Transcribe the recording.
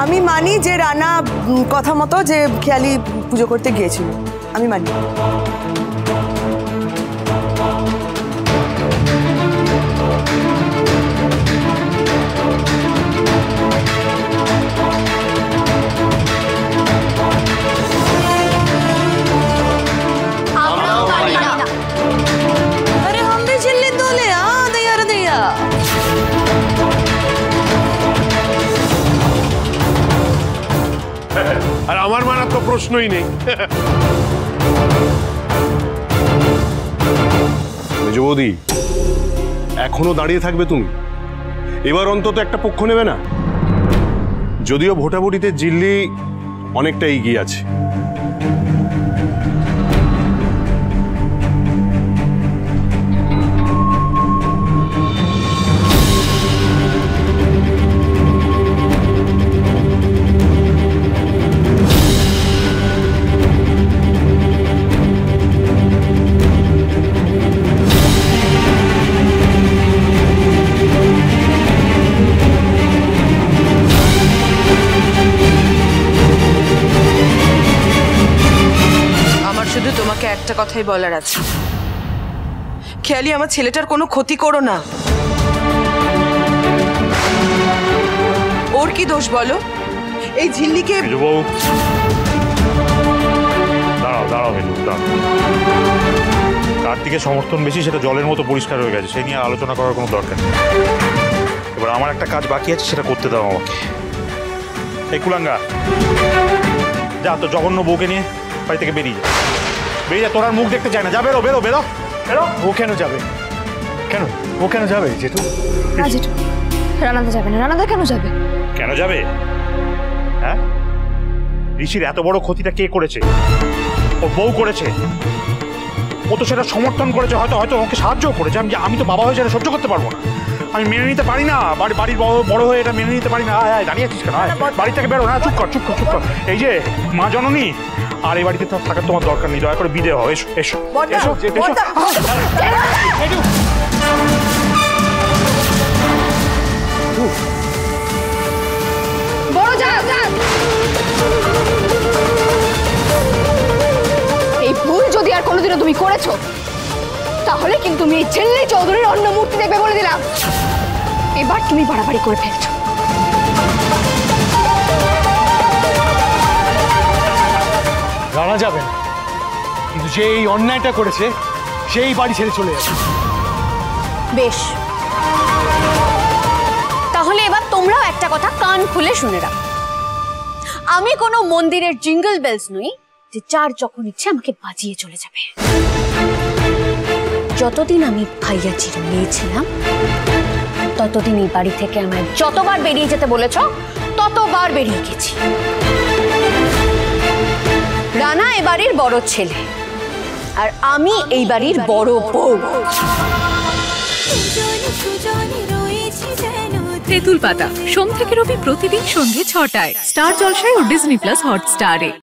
আমি মানি যে রানা কথা মতো যে খেয়ালি পুজো করতে গিয়েছিল, আমি মানি। अरे हम भी चिल्ली दोले दैया रे दैया। আর আমার মানার তো প্রশ্নই নেই। মেজ বৌদি, এখনো দাঁড়িয়ে থাকবে তুমি? এবার অন্তত একটা পক্ষ নেবে না? যদিও ভোটাভুটিতে জিল্লি অনেকটা এগিয়ে আছে। শুধু তোমাকে একটা কথাই বলার আছে, খেয়ালি আমার ছেলেটার কোনো ক্ষতি করো না। ওর কি দোষ বলো? এই ঝিল্লিকে দাঁড়াও দাঁড়াও মেজু, কার্তিকের সমর্থন বেশি, সেটা জলের মতো পরিষ্কার হয়ে গেছে, সে নিয়ে আলোচনা করার কোনো দরকার নেই। এবার আমার একটা কাজ বাকি আছে, সেটা করতে দাও আমাকে। এই কুলাঙ্গা, যা তো জঘন্য বউকে নিয়ে বাড়ি থেকে বেরিয়ে যা, বেরিয়ে যা, তোর আর মুখ দেখতে চায় না। যা, বেরো বেরো বেরো বেরো। ও কেন যাবে? কেন ও কেন যাবে? জেঠু না জেঠু, রানাদা যাবে না। রানাদা কেন যাবে? কেন যাবে? হ্যাঁ, ঋষির এত বড় ক্ষতিটা কে করেছে? ওর বউ করেছে। ও তো সেটা সমর্থন করেছে, হয়তো হয়তো ওকে সাহায্য করেছে। আমি তো বাবা হয়ে সেটা সহ্য করতে পারবো না। আমি মেনে নিতে পারি না, বাড়ির বড় হয়ে এটা মেনে নিতে পারি না। দাঁড়িয়ে আছিস কেন? বাড়ি থেকে বেরো না, চুপ কর চুপ কর চুপ কর। এই যে মা জননী, আর এই বাড়িতে থাকার তোমার দরকার নেই, দয়া করে বিদে হও। এসো এসো এসো এসো। বড় যা, এই ভুল যদি আর কোনোদিনও তুমি করেছো, তাহলে কিন্তু তুমি এই ঝিল্লি চৌধুরীর অন্য মূর্তি দেখবে বলে দিলাম। এবার তুমি বাড়াবাড়ি করে ফেলছো। রানা যাবে না, কিন্তু যে এই অন্যায়টা করেছে সেই বাড়ি ছেড়ে চলে যাবে। বেশ, তাহলে এবার তোমরাও একটা কথা কান খুলে শুনে রাখ। আমি কোনো মন্দিরের জিঙ্গল বেলস নই যে যার যখন ইচ্ছে আমাকে বাজিয়ে চলে যাবে। যতদিন আমি ভাইয়াজির মেয়ে ছিলাম, ততদিন এই বাড়ি থেকে আমায় যতবার বেরিয়ে যেতে বলেছ ততবার বেরিয়ে গেছি। রানা এ বাড়ির বড় ছেলে, আর আমি এই বাড়ির বড় বউ। তেঁতুল পাতা সোম থেকে রবি প্রতিদিন সন্ধ্যে ৬টায় স্টার জলসায় ও ডিজনি প্লাস হটস্টারে।